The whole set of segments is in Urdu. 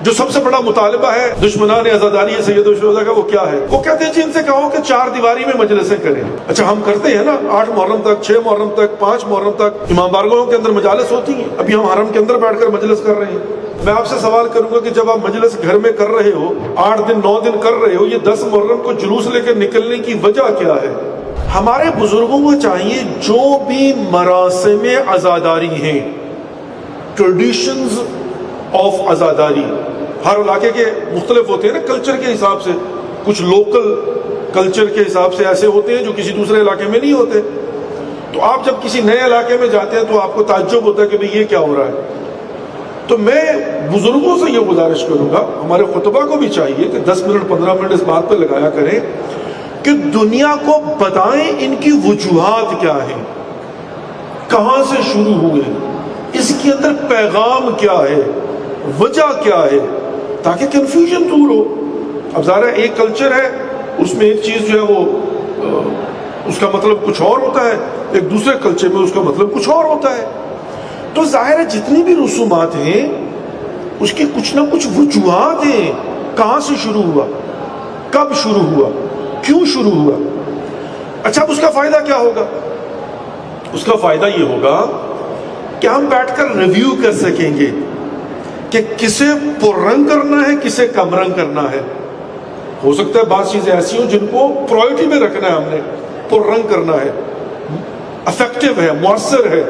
جو سب سے بڑا مطالبہ ہے دشمنان عزاداری سید الشہداء کا وہ کیا ہے؟ وہ کہتے ہیں جن سے کہو کہ 4 دیواری میں مجلسیں کریں۔ اچھا ہم کرتے ہیں نا، 8 محرم تک، 6 محرم تک، 5 محرم تک امام بارگاہوں کے اندر مجالس ہوتی ہیں۔ ابھی ہم حرم کے اندر بیٹھ کر مجلس کر رہے ہیں۔ میں آپ سے سوال کروں گا کہ جب آپ مجلس گھر میں کر رہے ہو، 8 دن 9 دن کر رہے ہو، یہ 10 محرم کو جلوس لے کے نکلنے کی وجہ کیا ہے؟ ہمارے بزرگوں کو چاہیے جو بھی مراسم عزاداری ہیں، ٹریڈیشنز آف عزاداری، ہر علاقے کے مختلف ہوتے ہیں نا کلچر کے حساب سے، کچھ لوکل کلچر کے حساب سے ایسے ہوتے ہیں جو کسی دوسرے علاقے میں نہیں ہوتے۔ تو آپ جب کسی نئے علاقے میں جاتے ہیں تو آپ کو تعجب ہوتا ہے کہ بھئی یہ کیا ہو رہا ہے۔ تو میں بزرگوں سے یہ گزارش کروں گا، ہمارے خطبہ کو بھی چاہیے کہ 10 منٹ 15 منٹ اس بات پہ لگایا کریں کہ دنیا کو بتائیں ان کی وجوہات کیا ہیں، کہاں سے شروع ہوئے، اس کے اندر پیغام کیا ہے، وجہ کیا ہے، تاکہ کنفیوژن دور ہو۔ اب ظاہر ہے ایک کلچر ہے، اس میں ایک چیز جو ہے وہ اس کا مطلب کچھ اور ہوتا ہے، ایک دوسرے کلچر میں اس کا مطلب کچھ اور ہوتا ہے۔ تو ظاہر ہے جتنی بھی رسومات ہیں اس کی کچھ نہ کچھ وجوہات ہیں، کہاں سے شروع ہوا، کب شروع ہوا، کیوں شروع ہوا۔ اچھا اب اس کا فائدہ کیا ہوگا؟ اس کا فائدہ یہ ہوگا کہ ہم بیٹھ کر ریویو کر سکیں گے کہ کسے پررنگ کرنا ہے، کسے کم رنگ کرنا ہے۔ ہو سکتا ہے بعض چیزیں ایسی ہوں جن کو پرائرٹی میں رکھنا ہے، ہم نے پررنگ کرنا ہے، افیکٹو ہے، مؤثر ہے،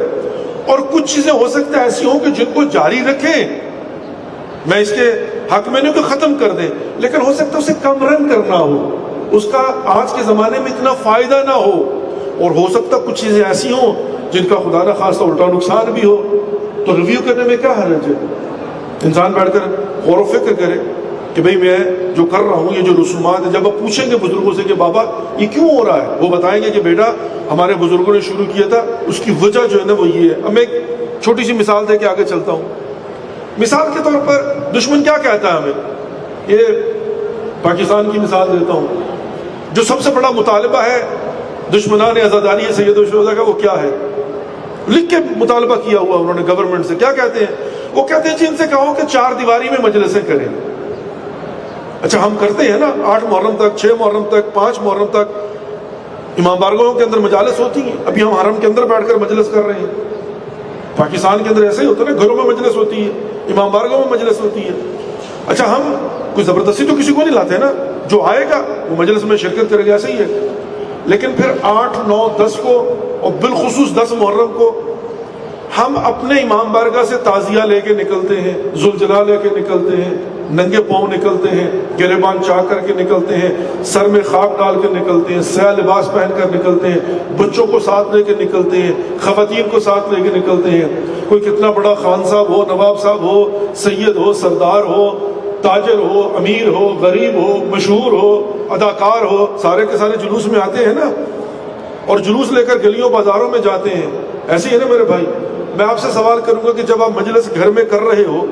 اور کچھ چیزیں ہو سکتا ہے ایسی ہوں کہ جن کو جاری رکھیں۔ میں اس کے حق میں نہیں کہ ختم کر دیں، لیکن ہو سکتا ہے اسے کم رنگ کرنا ہو، اس کا آج کے زمانے میں اتنا فائدہ نہ ہو، اور ہو سکتا ہے کچھ چیزیں ایسی ہوں جن کا خدا نہ خواستہ الٹا نقصان بھی ہو۔ تو ریویو کرنے میں کیا حرج ہے؟ انسان بیٹھ کر غور و فکر کرے کہ بھئی میں جو کر رہا ہوں، یہ جو رسومات ہیں، جب آپ پوچھیں گے بزرگوں سے کہ بابا یہ کیوں ہو رہا ہے، وہ بتائیں گے کہ بیٹا ہمارے بزرگوں نے شروع کیا تھا، اس کی وجہ جو ہے نا وہ یہ ہے۔ اب میں ایک چھوٹی سی مثال دے کے آگے چلتا ہوں۔ مثال کے طور پر دشمن کیا کہتا ہے ہمیں، یہ پاکستان کی مثال دیتا ہوں، جو سب سے بڑا مطالبہ ہے دشمنان عزاداری سید الشہداء کا وہ کیا ہے؟ لکھ کے مطالبہ کیا ہوا انہوں نے گورنمنٹ سے۔ کیا کہتے ہیں؟ وہ کہتے ہیں جن سے کہو کہ 4 دیواری میں مجلسیں کریں۔ اچھا ہم کرتے ہیں نا، 8 محرم تک، 6 محرم تک، 5 محرم تک امام بارگاہوں کے اندر مجالس ہوتی ہیں۔ ابھی ہم حرم کے اندر بیٹھ کر مجلس کر رہے ہیں۔ پاکستان کے اندر ایسے ہی ہوتا ہے نا، گھروں میں مجلس ہوتی ہے، امام بارگاہوں میں مجلس ہوتی ہے۔ اچھا ہم کوئی زبردستی تو کسی کو نہیں لاتے نا، جو آئے گا وہ مجلس میں شرکت کرے گا، ایسے ہی ہے۔ لیکن پھر 8 9 10 کو اور بالخصوص 10 محرم کو ہم اپنے امام بارگاہ سے تعزیہ لے کے نکلتے ہیں، ذوالجلال لے کے نکلتے ہیں، ننگے پاؤں نکلتے ہیں، گریبان چاہ کر کے نکلتے ہیں، سر میں خاک ڈال کے نکلتے ہیں، سیاہ لباس پہن کر نکلتے ہیں، بچوں کو ساتھ لے کے نکلتے ہیں، خواتین کو ساتھ لے کے نکلتے ہیں۔ کوئی کتنا بڑا خان صاحب ہو، نواب صاحب ہو، سید ہو، سردار ہو، تاجر ہو، امیر ہو، غریب ہو، مشہور ہو، اداکار ہو، سارے کے سارے جلوس میں آتے ہیں نا، اور جلوس لے کر گلیوں بازاروں میں جاتے ہیں۔ ایسے ہی ہے نا میرے بھائی۔ میں آپ سے سوال کروں گا کہ جب آپ مجلس گھر میں کر رہے ہو،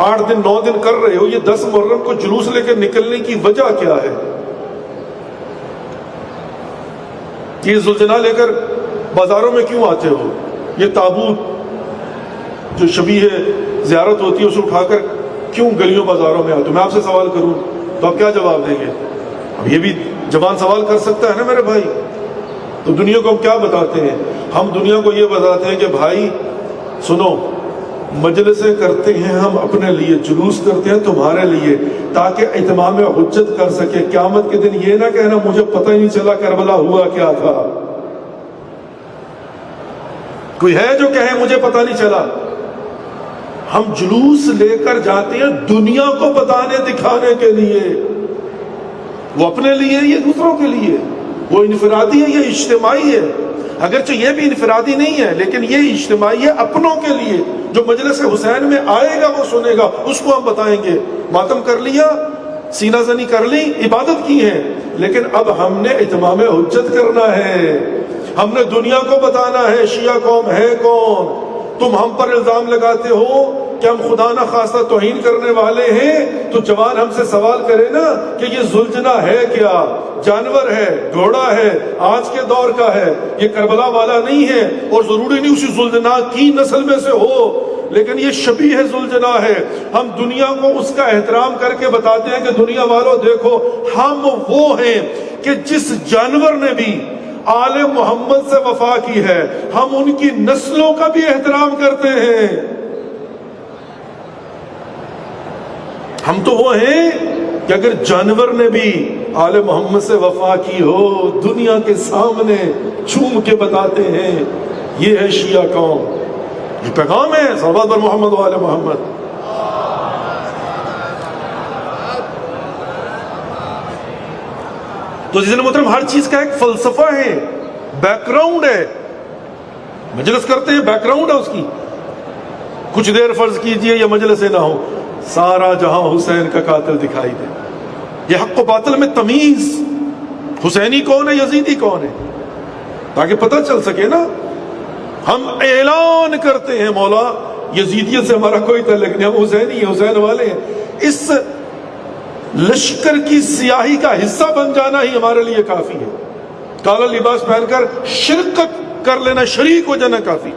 8 دن 9 دن کر رہے ہو، یہ 10 محرم کو جلوس لے کے نکلنے کی وجہ کیا ہے؟ یہ ذوالجلال لے کر بازاروں میں کیوں آتے ہو؟ یہ تابوت جو شبیہ زیارت ہوتی ہے اسے اٹھا کر کیوں گلیوں بازاروں میں آتے ہو؟ میں آپ سے سوال کروں تو آپ کیا جواب دیں گے؟ اب یہ بھی زبان سوال کر سکتا ہے نا میرے بھائی۔ تو دنیا کو ہم کیا بتاتے ہیں؟ ہم دنیا کو یہ بتاتے ہیں کہ بھائی سنو، مجلسیں کرتے ہیں ہم اپنے لیے، جلوس کرتے ہیں تمہارے لیے، تاکہ اتمام حجت کر سکے۔ قیامت کے دن یہ نہ کہنا مجھے پتہ ہی نہیں چلا کربلا ہوا کیا تھا۔ کوئی ہے جو کہے مجھے پتہ نہیں چلا؟ ہم جلوس لے کر جاتے ہیں دنیا کو بتانے دکھانے کے لیے، وہ اپنے لیے، یہ دوسروں کے لیے۔ وہ انفرادی ہے، یہ اجتماعی ہے۔ اگرچہ یہ بھی انفرادی نہیں ہے لیکن یہ اجتماعی ہے، اپنوں کے لیے۔ جو مجلس حسین میں آئے گا وہ سنے گا، اس کو ہم بتائیں گے۔ ماتم کر لیا، سینہ زنی کر لی، عبادت کی ہے، لیکن اب ہم نے اتمام حجت کرنا ہے، ہم نے دنیا کو بتانا ہے شیعہ قوم ہے کون۔ تم ہم پر الزام لگاتے ہو کہ ہم خدا نہ خواستہ توہین کرنے والے ہیں، تو جوان ہم سے سوال کرے نا کہ یہ ذوالجنا ہے کیا؟ جانور ہے، گھوڑا ہے، آج کے دور کا ہے، یہ کربلا والا نہیں ہے، اور ضروری نہیں اسی ذوالجنا کی نسل میں سے ہو۔ لیکن یہ شبیہ ذوالجناح ہے. ہم دنیا کو اس کا احترام کر کے بتاتے ہیں کہ دنیا والوں دیکھو ہم وہ ہیں کہ جس جانور نے بھی آل محمد سے وفا کی ہے ہم ان کی نسلوں کا بھی احترام کرتے ہیں. ہم تو وہ ہیں کہ اگر جانور نے بھی آل محمد سے وفا کی ہو دنیا کے سامنے چوم کے بتاتے ہیں یہ ہے شیعہ قوم. یہ پیغام ہے صلوات بر محمد و آل محمد. تو عزیزان محترم ہر چیز کا ایک فلسفہ ہے, بیک گراؤنڈ ہے. مجلس کرتے ہیں بیک گراؤنڈ ہے اس کی. کچھ دیر فرض کیجئے یہ مجلس نہ ہو سارا جہاں حسین کا قاتل دکھائی دے. یہ حق و باطل میں تمیز, حسینی کون ہے یزیدی کون ہے, تاکہ پتہ چل سکے نا. ہم اعلان کرتے ہیں مولا یزیدیت سے ہمارا کوئی تعلق نہیں, ہم حسینی ہیں, حسین والے ہیں. اس لشکر کی سیاہی کا حصہ بن جانا ہی ہمارے لیے کافی ہے. کالا لباس پہن کر شرکت کر لینا, شریک ہو جانا کافی.